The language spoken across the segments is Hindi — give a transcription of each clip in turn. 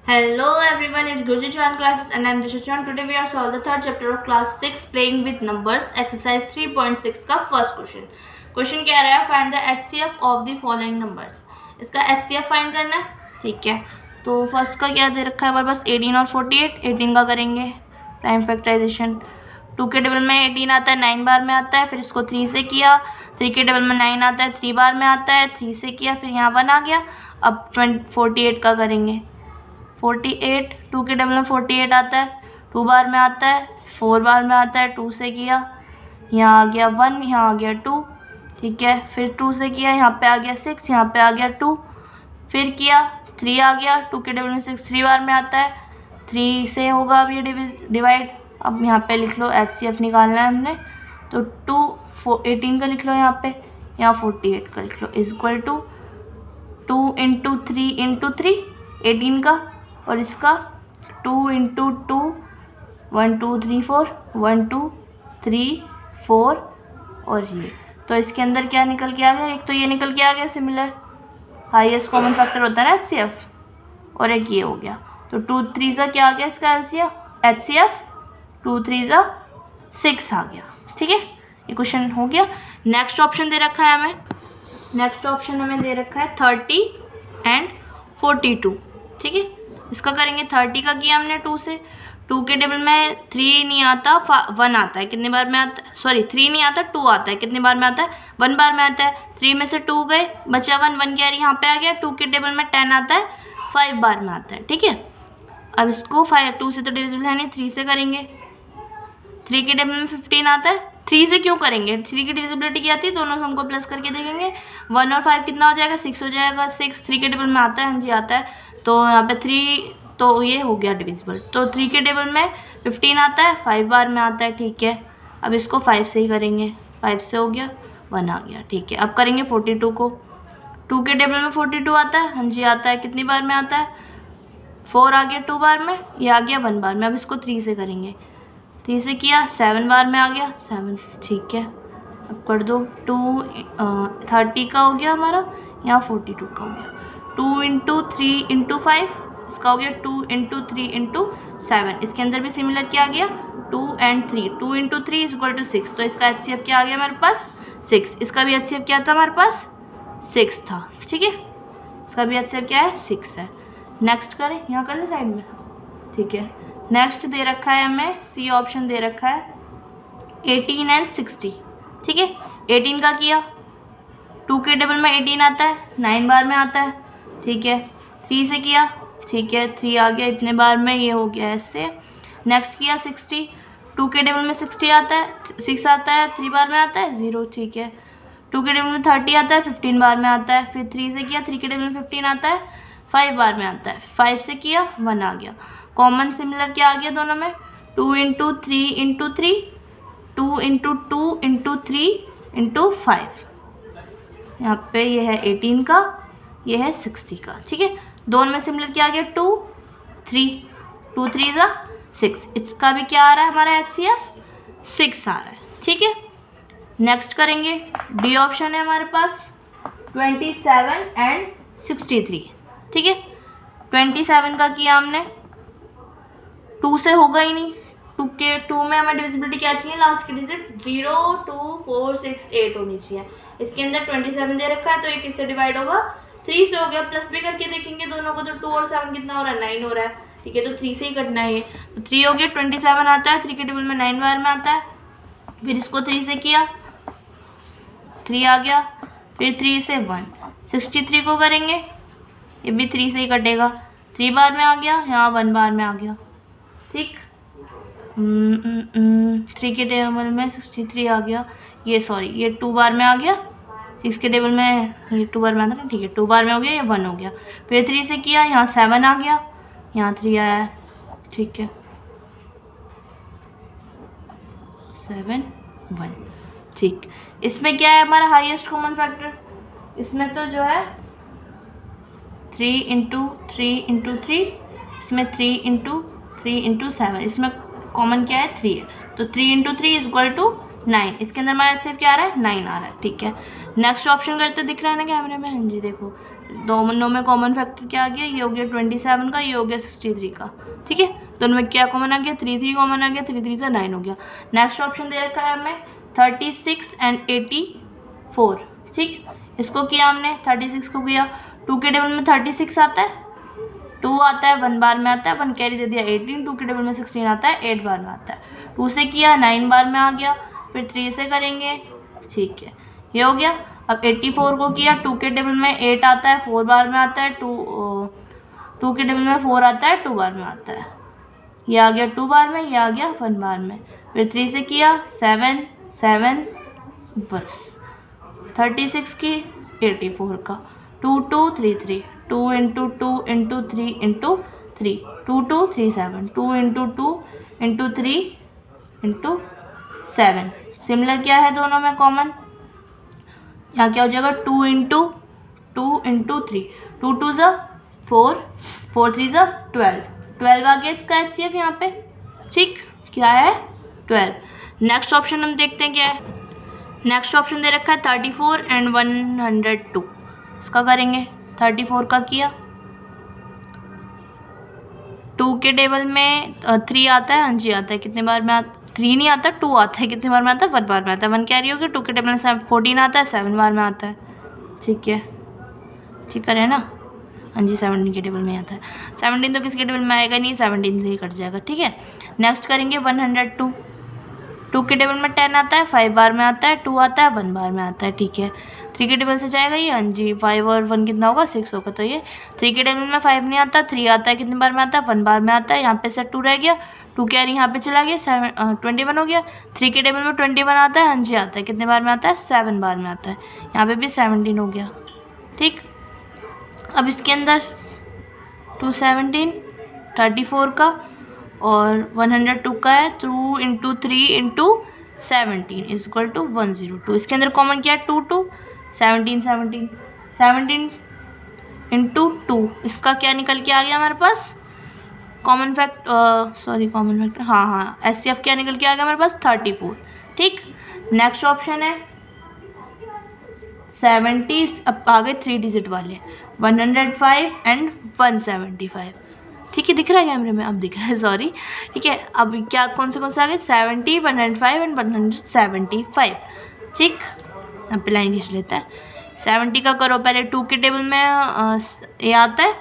Hello everyone, it's Gurji Chan classes and I'm Disha Chan. Today we are solve the third chapter of class 6 playing with numbers exercise 3.6 का फर्स्ट क्वेश्चन क्या रहा है, find the HCF of the following numbers. इसका HCF फाइंड करना है, ठीक है। तो फर्स्ट का क्या दे रखा है हमारे पास 18 और 48। 18 का करेंगे प्राइम फैक्टराइजेशन। 2 के टेबल में 18 आता है, 9 बार में आता है, फिर इसको 3 से किया। 3 के टेबल में 9 आता है, 3 बार में आता है, 3 से किया, फिर यहाँ 1 आ गया। अब 48 का करेंगे। 48 2 के टेबल में 48 आता है, 2 बार में आता है, 4 बार में आता है, 2 से किया, यहाँ आ गया 1, यहाँ आ गया 2, ठीक है। फिर 2 से किया, यहाँ पे आ गया 6, यहाँ पे आ गया 2, फिर किया 3 आ गया। 2 के टेबल में 6 3 बार में आता है, 3 से होगा अब ये डिवाइड। अब यहाँ पे लिख लो HCF निकालना है हमने, तो 18 का लिख लो यहाँ पे, यहाँ 48 का लिख लो is equal to 2 into 3 into 3 18 का, और इसका 2 इंटू 2 1 2 3 4 1 2 3 4 और ये। तो इसके अंदर क्या निकल के आ गया, एक तो ये निकल के आ गया सिमिलर, हाईएस्ट कॉमन फैक्टर होता है ना HCF, और एक ये हो गया। तो 2 3 सा क्या आ गया इसका HCF 2 3 सा 6 आ गया, ठीक है। ये क्वेश्चन हो गया। नेक्स्ट ऑप्शन दे रखा है हमें, नेक्स्ट ऑप्शन हमें दे रखा है 30 एंड 42, ठीक है। इसका करेंगे 30 का किया हमने 2 से। 2 के टेबल में 3 नहीं आता, 1 आता है, कितने बार में आता है, सॉरी 3 नहीं आता 2 आता है, कितने बार में आता है 1 बार में आता है। 3 में से 2 गए, बचा 1 कैरी यहाँ पे आ गया। 2 के टेबल में 10 आता है, 5 बार में आता है, ठीक है। अब इसको 2 से तो डिविजिबल है नहीं, 3 से करेंगे। 3 के टेबल में 15 आता है, 3 से क्यों करेंगे, 3 की डिविजिबिलिटी क्या आती है, दोनों सम को प्लस करके देखेंगे। 1 और 5 कितना हो जाएगा, 6 हो जाएगा। 6 3 के टेबल में आता है, हाँ जी आता है, तो यहाँ पे 3 तो ये हो गया डिविजिबल। तो 3 के टेबल में 15 आता है, 5 बार में आता है, ठीक है। अब इसको 5 से ही करेंगे, 5 से हो गया 1 आ गया, ठीक है। अब करेंगे 42 को। 2 के टेबल में 42 आता है, हाँ जी आता है, कितनी बार में आता है 4 आ गया 2 बार में, ये आ गया 1 बार में। अब इसको 3 से करेंगे, 3 से किया 7 बार में आ गया 7, ठीक है। अब कर दो 30 का हो गया हमारा, यहाँ 42 का हो गया। 2 इंटू 3 इंटू 5, इसका हो गया 2 इंटू 3 इंटू 7। इसके अंदर भी सिमिलर क्या आ गया 2 and 3, 2 into 3 is equal to 6। तो इसका HCF क्या आ गया हमारे पास 6। इसका भी HCF क्या था हमारे पास 6 था, ठीक है। इसका भी HCF क्या है 6 है। नेक्स्ट करें, यहाँ कर लें साइड में, ठीक है। नेक्स्ट दे रखा है हमें, सी ऑप्शन दे रखा है 18 एंड 60, ठीक है। 18 का किया, 2 के टेबल में 18 आता है, 9 बार में आता है, ठीक है। 3 से किया, ठीक है, 3 आ गया इतने बार में, ये हो गया ऐसे। नेक्स्ट किया 60, 2 के टेबल में 60 आता है, 6 आता है, 3 बार में आता है 0, ठीक है। 2 के टेबल में 30 आता है, 15 बार में आता है। फिर 3 से किया, 3 के टेबल में 15 आता है, 5 बार में आता है। 5 से किया 1 आ गया। कॉमन सिमिलर क्या आ गया दोनों में, 2 into 3 into 3, 2 into 2 into 3 into 5। यहाँ पे ये है 18 का, ये है 60 का, ठीक है। दोनों में सिमिलर क्या आ गया 2 3, 2 3 ज़ा 6। इसका भी क्या आ रहा है हमारा HCF 6 आ रहा है, ठीक है। नेक्स्ट करेंगे, डी ऑप्शन है हमारे पास 27 एंड 63, ठीक है। 27 का किया हमने, 2 से होगा ही नहीं, 2 में हमें डिविजिबिलिटी क्या चाहिए, लास्ट की डिजिट 0 2 4 6 8 होनी चाहिए। इसके अंदर 27 दे रखा है, तो ये किससे डिवाइड होगा 3 से हो गया। प्लस भी करके देखेंगे दोनों को, तो 2 और 7 कितना हो रहा है 9 हो रहा है, ठीक है। तो 3 से ही कटना है ये, तो 3 हो गया। 27 आता है, 3 के टेबल में 9 बार में आता है, फिर इसको 3 से किया 3 आ गया, फिर 3 से 1। 63 को करेंगे, ये भी 3 से ही कटेगा, 3 बार में आ गया, यहाँ 1 बार में आ गया, ठीक। 3 के टेबल में 63 आ गया, ये सॉरी ये 2 बार में आ गया। 6 के टेबल में ये 2 बार में आता है, ठीक है, 2 बार में हो गया, ये 1 हो गया। फिर 3 से किया, यहाँ 7 आ गया, यहाँ 3 आया है, ठीक है, 7 1, ठीक। इसमें क्या है हमारा हाईएस्ट कॉमन फैक्टर, इसमें तो जो है 3 इंटू 3 इंटू 3, इसमें 3 इंटू 3 इंटू 7, इसमें कॉमन क्या है 3 है, तो 3 इंटू 3 इज इक्वल टू 9। इसके अंदर हमारा HCF क्या आ रहा है 9 आ रहा है, ठीक है। नेक्स्ट ऑप्शन करते दिख रहा है ना कैमरे में, हाँ जी देखो दोनों में कॉमन फैक्टर क्या आ गया, ये हो गया 27 का, ये हो गया 63 का। ठीक है, दोनों में क्या कॉमन आ गया, 3 कॉमन आ गया, 3 से 9 हो गया। नेक्स्ट ऑप्शन दे रखा है हमें 36 एंड 84। ठीक, इसको किया हमने, 36 को किया, 2 के टेबल में 36 आता है, 2 आता है, 1 बार में आता है, 1 कैरी दे दिया 18, 2 के टेबल में 16 आता है, 8 बार में आता है, 2 से किया 9 बार में आ गया, फिर 3 से करेंगे। ठीक है, ये हो गया। अब 84 को किया, 2 के टेबल में 8 आता है, 4 बार में आता है, 2 के टेबल में 4 आता है, 2 बार में आता है, ये आ गया 2 बार में, ये आ गया 1 बार में, फिर 3 से किया 7 7, बस 36 की 84 का, 2 2 3 3, 2 into 2 into 3 into 3, 2 2 3 7, 2 into 2 into 3 into 7। Similar क्या है दोनों में कॉमन, यहाँ क्या हो जाएगा 2 इंटू 3, 2 2 ज़ा 4, 4 3 ज़ा 12, 12 आ गया इसका HCF यहाँ पे। ठीक, क्या है 12। नेक्स्ट ऑप्शन हम देखते हैं क्या है। नेक्स्ट ऑप्शन दे रखा है 34 एंड 102। इसका करेंगे, 34 का किया, 2 के टेबल में 3 आता है, हाँ जी आता है, कितने बार में आता, 3 नहीं आता, 2 आता है, कितने बार में आता है, 1 बार में आता है, 1 कैरी हो गया, 2 के टेबल में 14 आता है, 7 बार में आता है। ठीक है, ठीक है ना, हाँ जी 17 के टेबल में आता है, 17 तो किसके टेबल में आएगा नहीं, 17 से ही कट जाएगा। ठीक है, नेक्स्ट करेंगे 102, 2 के टेबल में 10 आता है, 5 बार में आता है, 2 आता है, 1 बार में आता है। ठीक है, 3 के टेबल से जाएगा ये, हाँ जी 5 और 1 कितना होगा, 6 होगा, तो ये 3 के टेबल में 5 नहीं आता, 3 आता है, कितने बार में आता है, 1 बार में आता है, यहाँ पे से 2 रह गया, 2 कैरी यहाँ पे चला गया, 21 हो गया, 3 के टेबल में 21 आता है, हाँ जी आता है, कितने बार में आता है, 7 बार में आता है, यहाँ पे भी 17 हो गया। ठीक, अब इसके अंदर 217 34 का और 102 का है, 2 into 3 into 17 is equal to 102। इसके अंदर कॉमन क्या है, 2 2 17 17 17 इंटू 2, इसका क्या निकल के आ गया हमारे पास, कॉमन फैक्टर, हाँ HCF क्या निकल के आ गया हमारे पास, 34। ठीक, नेक्स्ट ऑप्शन है 70, अब आ गए 3 डिजिट वाले, 105 एंड 175। ठीक है, दिख रहा है कैमरे में, अब दिख रहा है, सॉरी। ठीक है, अब क्या कौन से आ गए, 70 105 एंड 175। ठीक, अब पे लाइन खींच लेते हैं। 70 का करो पहले, 2 के टेबल में ये आता है,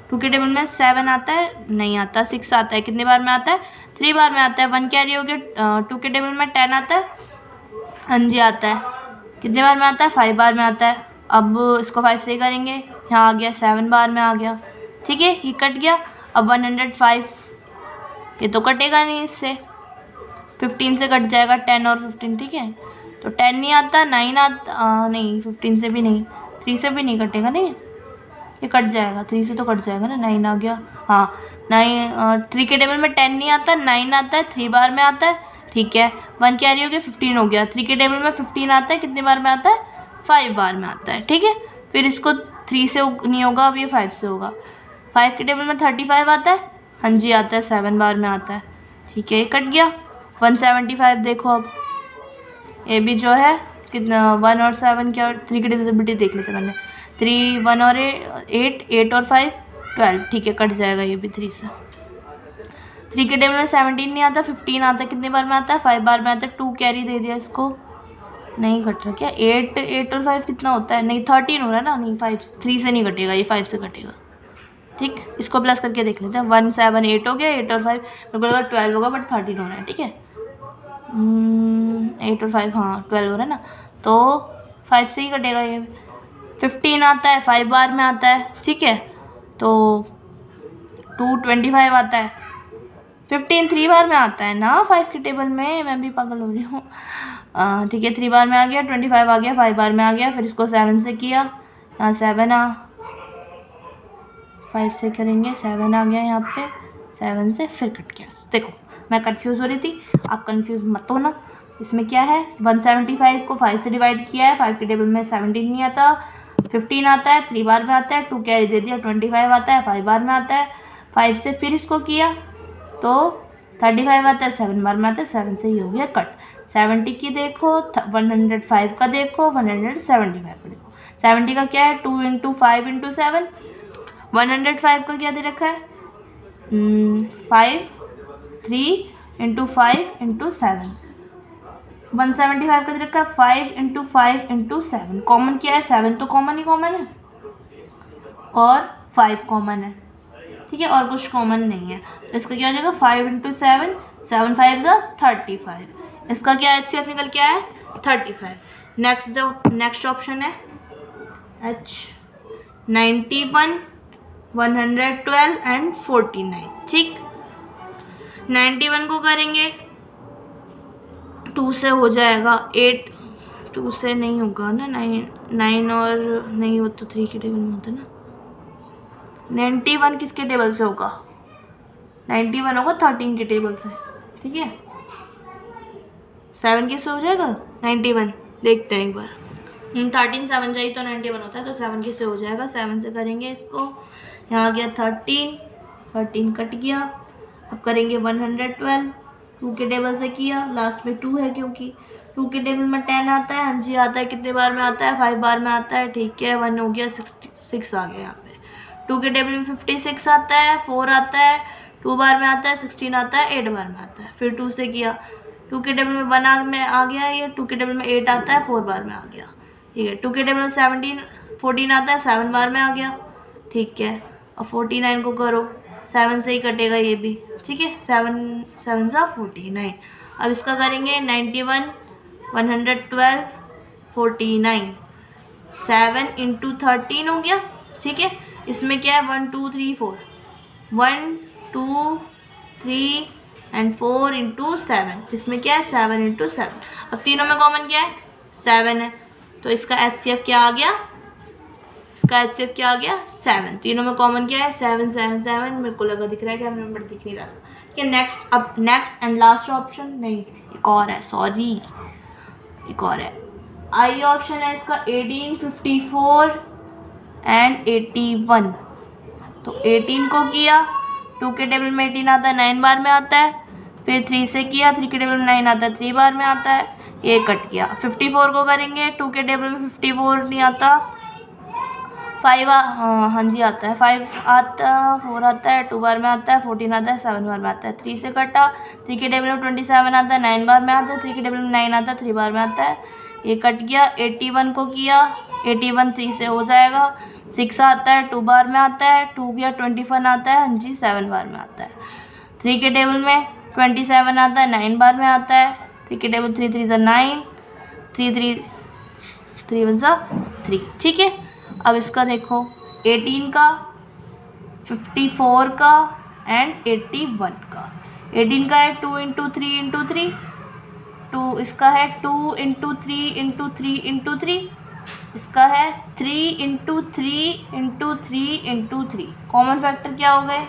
2 के टेबल में 7 आता है, नहीं आता, 6 आता है, कितने बार में आता है, 3 बार में आता है, 1 कैरी हो गया, 2 के टेबल में 10 आता है, हाँ जी आता है, कितने बार में आता है, 5 बार में आता है। अब इसको 5 से ही करेंगे, यहाँ आ गया 7 बार में आ गया। ठीक है, ये कट गया। अब 105, ये तो कटेगा नहीं इससे, 15 से कट जाएगा, 10 और 15। ठीक है, तो 10 नहीं आता, 9 आता, नहीं 15 से भी नहीं, 3 से भी नहीं कटेगा, नहीं ये कट जाएगा, 3 से तो कट जाएगा ना, 9 आ गया, हाँ 9, 3 के टेबल में 10 नहीं आता, 9 आता है, 3 बार में आता है। ठीक है, 1 कैरी हो गया, 15 हो गया, 3 के टेबल में 15 आता है, कितने बार में आता है, 5 बार में आता है। ठीक है, फिर इसको 3 से नहीं होगा, अब ये 5 से होगा। 5 के टेबल में 35 आता है, हाँ जी आता है, 7 बार में आता है। ठीक है, ये कट गया। 175 देखो, अब ये भी जो है कितना, 1 और 7 क्या, 3 की डिविजिबिलिटी देख लेते मैंने, 3 1 और 8 8 और 5 12। ठीक है, कट जाएगा ये भी 3 से। 3 के टेबल में 17 नहीं आता, 15 आता है, कितने बार में आता है, 5 बार में आता है, 2 कैरी दे दिया इसको, नहीं कट रहा क्या, 8 और 5 कितना होता है, नहीं 13 हो रहा है ना, नहीं 5 3 से नहीं कटेगा, ये 5 से कटेगा। ठीक, इसको प्लस करके देख लेते हैं, 1 7 8 हो गया, 8 और 5 बिल्कुल 12 होगा, बट 13 हो रहा है। ठीक है, 8 और 5, हाँ 12 हो रहा है ना, तो 5 से ही कटेगा ये। 15 आता है, 5 बार में आता है। ठीक है, तो 225 आता है, 15 3 बार में आता है ना 5 के टेबल में, मैं भी पागल हो रही हूँ। ठीक है, 3 बार में आ गया, 25 आ गया, 5 बार में आ गया, फिर इसको 7 से किया, यहाँ 7 5 से करेंगे, 7 आ गया यहाँ पे, 7 से फिर कट गया। देखो मैं कंफ्यूज हो रही थी, आप कंफ्यूज मत हो ना। इसमें क्या है, 175 को 5 से डिवाइड किया है, 5 के टेबल में 17 नहीं आता, 15 आता है, 3 बार में आता है, 2 कैरी दे दिया, 25 आता है, 5 बार में आता है, 5 से फिर इसको किया तो 35 आता है, 7 बार में आता है, 7 से ही हो गया कट। 70 की देखो, 105 का देखो, 175 का देखो, 70 का क्या है 2 इंटू 5 इंटू 7। 105 का क्या दे रखा है 5 3 इंटू 5 इंटू 7। 175 का दे रखा है 5 इंटू 5 इंटू 7। कॉमन क्या है 7 तो कॉमन ही कॉमन है और 5 कॉमन है, ठीक है, और कुछ कॉमन नहीं है। इसका क्या हो जाएगा 5 इंटू 7, 7 5 ज़ा 35। इसका क्या HCF निकल के आया है 35। नेक्स्ट ऑप्शन है H 91, 112 एंड 49। ठीक, 91 को करेंगे 2 से हो जाएगा 8, 2 से नहीं होगा ना, 9 और नहीं हो तो 3 के टेबल में होता ना। 91 किसके टेबल से होगा 91 होगा 13 के टेबल से, ठीक है। 7 किससे हो जाएगा 91, देखते हैं एक बार। 13 7 चाहिए तो 91 होता है, तो 7 किससे हो जाएगा 7 से करेंगे इसको। यहाँ गया 13 कट गया। अब करेंगे 112, 2 के टेबल से किया, लास्ट में 2 है क्योंकि 2 के टेबल में 10 आता है। हाँ जी आता है, कितने बार में आता है 5 बार में आता है, ठीक है। 1 हो गया 66 आ गया यहाँ पे। 2 के टेबल में 56 आता है, 4 आता है, 2 बार में आता है, 16 आता है, 8 बार में आता है। फिर 2 से किया, 2 के टेबल में 1 में आ गया ये, 2 के टेबल में 8 आता है, 4 बार में आ गया, ठीक है। 2 के टेबल में 14 आता है, 7 बार में आ गया, ठीक है। और 49 को करो, 7 से ही कटेगा ये भी, ठीक है। 7 सा 49। अब इसका करेंगे 91, 112, 49, 7 इंटू 13 हो गया, ठीक है। इसमें क्या है 1 2 3 4, 1 2 3 एंड 4 इंटू 7। इसमें क्या है 7 इंटू 7। अब तीनों में कॉमन क्या है 7 है, तो इसका HCF क्या आ गया, इसका HCF क्या आ गया 7। तीनों में कॉमन क्या है 7 7 7। मेरे को लगा दिख रहा है, क्या नंबर दिख नहीं रहा था, ठीक है। नेक्स्ट, अब नेक्स्ट एंड लास्ट ऑप्शन, नहीं एक और है, सॉरी एक और है, आई ऑप्शन है इसका 18, 54 एंड 81। तो 18 को किया, 2 के टेबल में 18 आता है, 9 बार में आता है। फिर 3 से किया, 3 के टेबल में 9 आता है, 3 बार में आता है, ये कट गया। 54 को करेंगे, 2 के टेबल में 54 नहीं आता, 5 हाँ जी आता है, 5 आता, 4 आता है, 2 बार में आता है, 14 आता है, 7 बार में आता है। 3 से कटा, 3 के टेबल में 27 आता है, 9 बार में आता है, 3 के टेबल में 9 आता है, 3 बार में आता है, ये कट गया। 81 को किया, 81 3 से हो जाएगा, 6 आता है, 2 बार में आता है, 2 गया 21 आता है, हाँ जी 7 बार में आता है। 3 के टेबल में 27 आता है, 9 बार में आता है, 3 के टेबल 3 3 9, 3 3 3 1 3, ठीक है। अब इसका देखो 18 का, 54 का एंड 81 का। 18 का है 2 इंटू 3 इंटू 3, 2 इसका है 2 इंटू 3 इंटू 3 इंटू 3, इसका है 3 into 3 into 3 into 3। Common factor क्या हो गए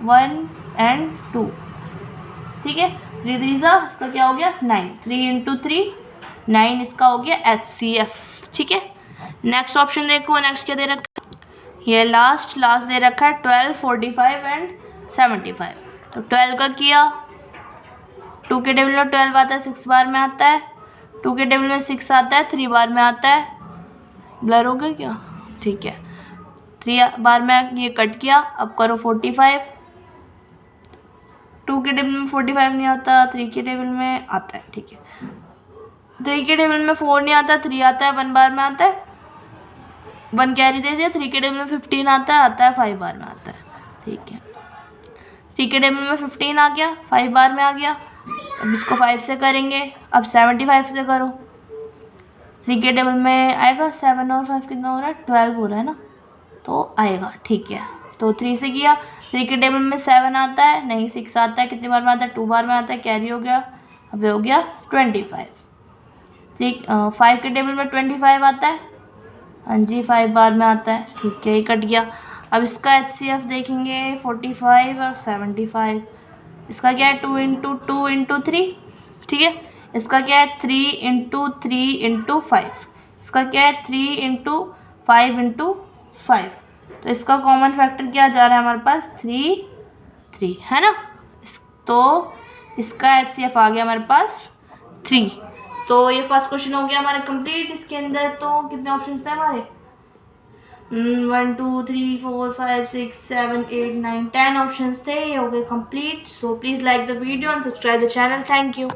1 एंड 2, ठीक है। 3 3 सा इसका क्या हो गया 9, 3 इंटू 3 9, इसका हो गया HCF, ठीक है। नेक्स्ट ऑप्शन देखो, नेक्स्ट क्या दे रखा है, ये लास्ट दे रखा है 12, 45 एंड 75। तो 12 का किया, 2 के टेबल में 12 आता है, 6 बार में आता है, 2 के टेबल में 6 आता है, 3 बार में आता है, ब्लर हो गया क्या, ठीक है। 3 बार में ये कट गया। अब करो 45, 2 के टेबल में 45 नहीं आता, 3 के टेबल में आता है, ठीक है। 3 के टेबल में 4 नहीं आता, 3 आता है, 1 बार में आता है, 1 कैरी दे दिया। 3 के टेबल में 15 आता है, 5 बार में आता है, ठीक है। 3 के टेबल में 15 आ गया, 5 बार में आ गया। अब इसको 5 से करेंगे, अब 75 से करो। 3 के टेबल में आएगा 7 और 5 कितना हो रहा है 12 हो रहा है ना, तो आएगा, ठीक है। तो 3 से किया, 3 के टेबल में 7 आता है, नहीं 6 आता है, कितने बार में आता है 2 बार में आता है, कैरी हो गया, अब हो गया 25। 5 के टेबल में 25 आता है, हाँ जी 5 बार में आता है, ठीक है, ये कट गया। अब इसका HCF देखेंगे 45 और 75। इसका क्या है 2 इंटू 2 इंटू 3, ठीक है। इसका क्या है 3 इंटू 3 इंटू 5। इसका क्या है 3 इंटू 5 इंटू 5। तो इसका कॉमन फैक्टर क्या जा रहा है हमारे पास 3 है ना। तो इसका HCF आ गया हमारे पास 3। तो ये फर्स्ट क्वेश्चन हो गया हमारे कंप्लीट। इसके अंदर तो कितने ऑप्शन थे हमारे? 1 2 3 4 5 6 7 8 9 10 ऑप्शंस थे। ये हो गए complete. So please like the video and subscribe the channel. Thank you.